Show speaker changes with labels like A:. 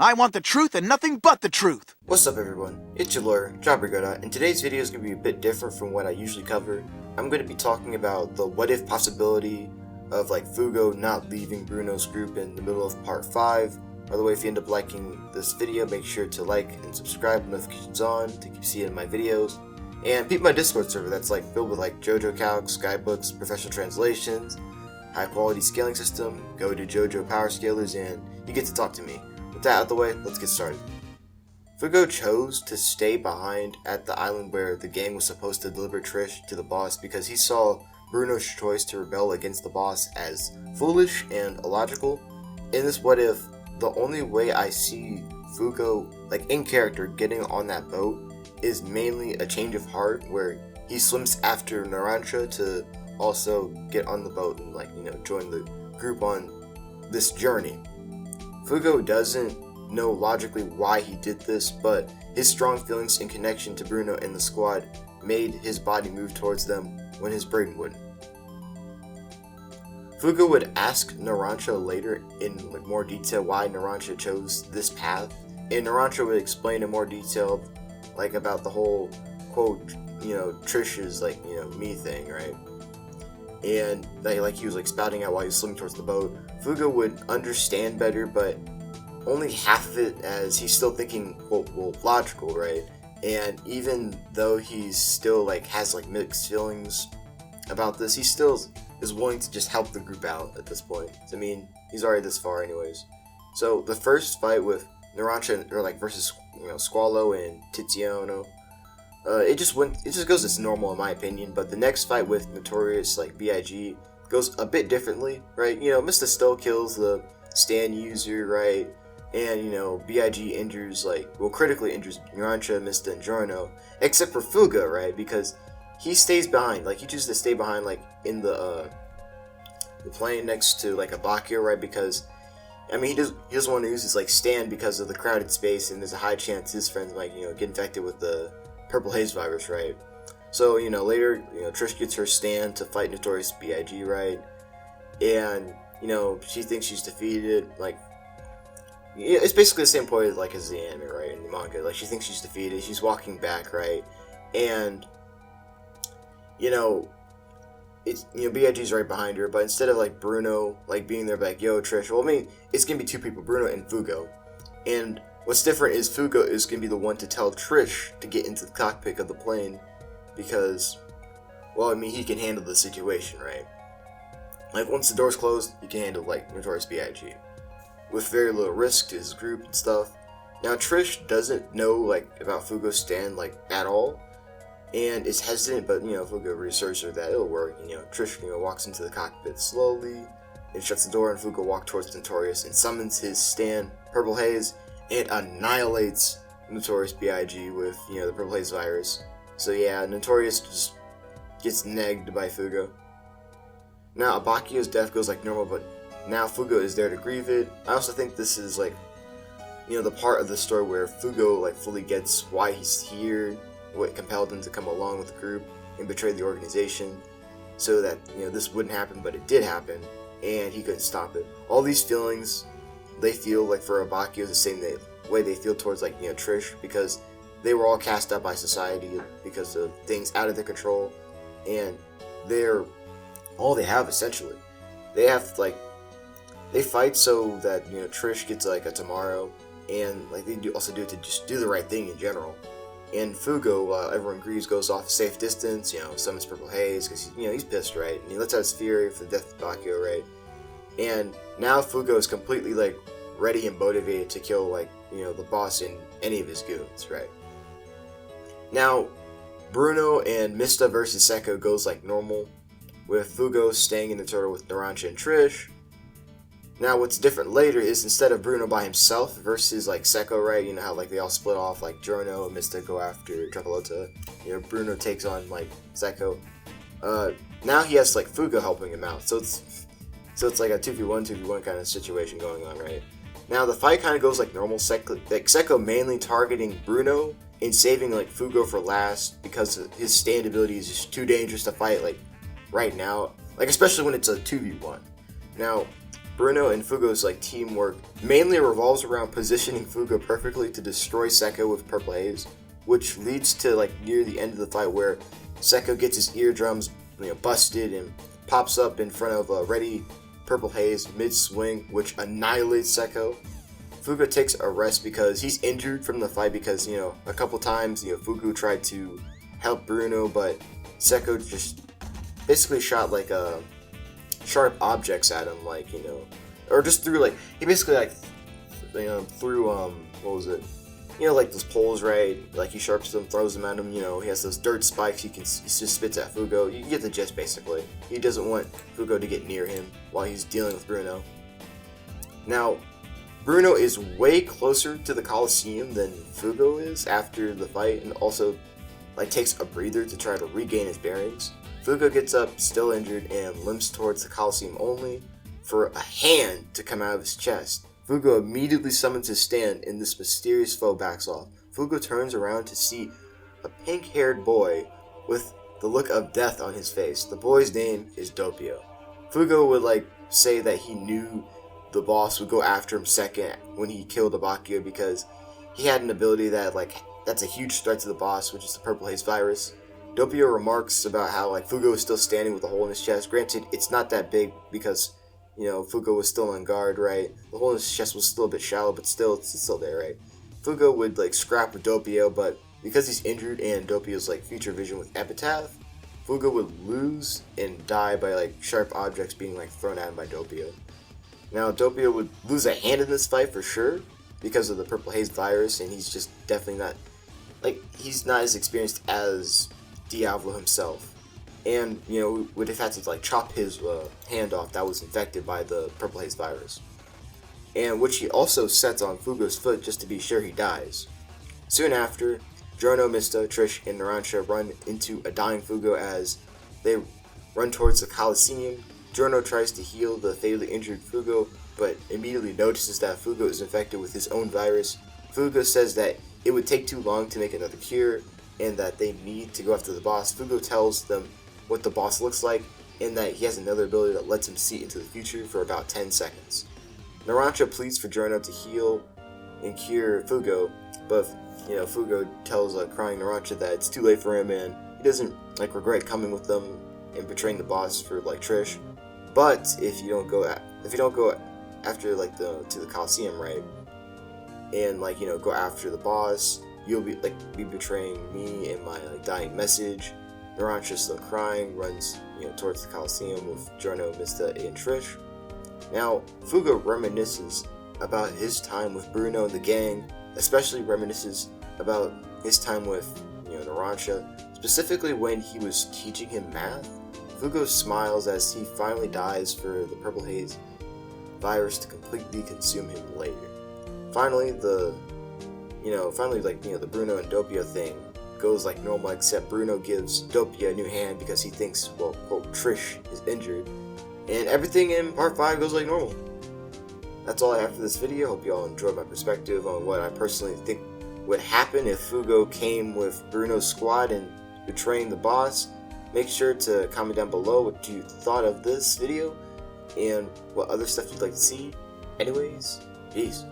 A: I want the truth and nothing but the truth.
B: What's up everyone, it's your lawyer, JobberGodot, and today's video is going to be a bit different from what I usually cover. I'm going to be talking about the what if possibility of Fugo not leaving Bruno's group in the middle of part 5. By the way, if you end up liking this video, make sure to like and subscribe, notifications on to keep seeing my videos. And peep my Discord server that's filled with JoJo calcs, guidebooks, professional translations, high quality scaling system, go to JoJo power scalers, and you get to talk to me. With that out of the way, let's get started. Fugo chose to stay behind at the island where the gang was supposed to deliver Trish to the boss because he saw Bruno's choice to rebel against the boss as foolish and illogical. In this what if, the only way I see Fugo in character getting on that boat is mainly a change of heart where he swims after Narancia to also get on the boat and join the group on this journey. Fugo doesn't know logically why he did this, but his strong feelings and connection to Bruno and the squad made his body move towards them when his brain wouldn't. Fugo would ask Narancia later in more detail why Narancia chose this path, and Narancia would explain in more detail about the whole quote, Trish's me thing, right? And he was spouting out while he was swimming towards the boat. Fugo would understand better, but only half of it, as he's still thinking well logical, right? And even though he's still has mixed feelings about this, he still is willing to just help the group out at this point. I mean, he's already this far anyways. So the first fight with Narancia versus Squallow and Tiziano, it just goes as normal in my opinion. But the next fight with Notorious BIG goes a bit differently, right? Mista still kills the stand user, right? And BIG injures critically injures Narancia, Mista, and Giorno, except for Fugo, right? Because he stays behind, he chooses to stay behind in the plane next to Abakio, right? Because I mean, he doesn't want to use his stand because of the crowded space, and there's a high chance his friends might get infected with the purple haze virus, right? So later Trish gets her stand to fight Notorious BIG, right? And she thinks she's defeated. It's basically the same point as the anime, right? In the manga, she thinks she's defeated. She's walking back, right? And it's BIG's right behind her, but instead of Bruno being there yo Trish, well, I mean, it's gonna be two people, Bruno and Fugo. And what's different is Fugo is gonna be the one to tell Trish to get into the cockpit of the plane because, well, I mean, he can handle the situation, right? Once the door's closed, he can handle Notorious BIG with very little risk to his group and stuff. Now Trish doesn't know about Fugo's stand at all, and is hesitant, but Fugo reassures her that it'll work. Trish walks into the cockpit slowly and shuts the door, and Fugo walks towards Notorious and summons his stand, Purple Haze, and annihilates Notorious BIG with the Purple Haze virus. So yeah, Notorious just gets negged by Fugo. Now Abakio's death goes normal, but now Fugo is there to grieve it. I also think this is the part of the story where Fugo fully gets why he's here, what compelled him to come along with the group and betray the organization, so that this wouldn't happen, but it did happen, and he couldn't stop it. All these feelings they feel for Abakio is the same way they feel towards Trish, because they were all cast out by society because of things out of their control, and they're all they have essentially. They have they fight so that Trish gets a tomorrow, and they also do it to just do the right thing in general. And Fugo, while everyone grieves, goes off a safe distance, summons Purple Haze, because he's pissed, right? And he lets out his fury for the death of Bakio, right? And now Fugo is completely ready and motivated to kill the boss and any of his goons, right? Now Bruno and Mista versus Seko goes normal, with Fugo staying in the turtle with Narancia and Trish. Now what's different later is instead of Bruno by himself versus Seko, right? How they all split off, Giorno and Mista go after Trapalota. Bruno takes on Seko. Now he has Fugo helping him out. So it's a 2v1 kind of situation going on, right? Now the fight kind of goes normal. Seko mainly targeting Bruno and saving Fugo for last because his stand ability is just too dangerous to fight right now. Especially when it's a 2v1. Now Bruno and Fugo's like teamwork mainly revolves around positioning Fugo perfectly to destroy Sekko with Purple Haze, which leads to like near the end of the fight where Sekko gets his eardrums busted and pops up in front of a ready Purple Haze mid-swing, which annihilates Sekko. Fugo takes a rest because he's injured from the fight because, a couple times, Fugo tried to help Bruno, but Sekko just basically shot like sharp objects at him, or just threw he basically threw what was it? Like those poles, right? Like he sharps them, throws them at him. He has those dirt spikes. He just spits at Fugo. You get the gist, basically. He doesn't want Fugo to get near him while he's dealing with Bruno. Now, Bruno is way closer to the Coliseum than Fugo is after the fight, and also takes a breather to try to regain his bearings. Fugo gets up, still injured, and limps towards the Coliseum only for a hand to come out of his chest. Fugo immediately summons his stand, and this mysterious foe backs off. Fugo turns around to see a pink-haired boy with the look of death on his face. The boy's name is Doppio. Fugo would say that he knew the boss would go after him second when he killed Abakio because he had an ability that that's a huge threat to the boss, which is the Purple Haze virus. Doppio remarks about how Fugo is still standing with a hole in his chest. Granted, it's not that big because Fugo was still on guard, right? The hole in his chest was still a bit shallow, but still, it's still there, right? Fugo would scrap with Doppio, but because he's injured and Doppio's future vision with Epitaph, Fugo would lose and die by sharp objects being thrown at him by Doppio. Now, Doppio would lose a hand in this fight for sure because of the Purple Haze virus, and he's just definitely not he's not as experienced as Diavolo himself. And, would have had to chop his hand off that was infected by the Purple Haze virus. And which he also sets on Fugo's foot just to be sure he dies. Soon after, Giorno, Mista, Trish, and Narancia run into a dying Fugo as they run towards the Coliseum. Giorno tries to heal the fatally injured Fugo, but immediately notices that Fugo is infected with his own virus. Fugo says that it would take too long to make another cure, and that they need to go after the boss. Fugo tells them what the boss looks like, and that he has another ability that lets him see into the future for about 10 seconds. Narancia pleads for Giorno to heal and cure Fugo, but Fugo tells crying Narancia that it's too late for him, and he doesn't regret coming with them and betraying the boss for Trish. But if you don't go after to the Coliseum, right, and go after the boss, you'll be betraying me and my dying message. Narancia's still crying, runs towards the Coliseum with Giorno, Mista, and Trish. Now, Fugo reminisces about his time with Bruno and the gang, especially reminisces about his time with Narancia, specifically when he was teaching him math. Fugo smiles as he finally dies for the Purple Haze virus to completely consume him later. Finally, the Bruno and Doppio thing goes normal, except Bruno gives Doppio a new hand because he thinks, quote, Trish is injured, and everything in part 5 goes normal. That's all I have for this video. Hope you all enjoyed my perspective on what I personally think would happen if Fugo came with Bruno's squad and betraying the boss. Make sure to comment down below what you thought of this video and what other stuff you'd like to see. Anyways, peace.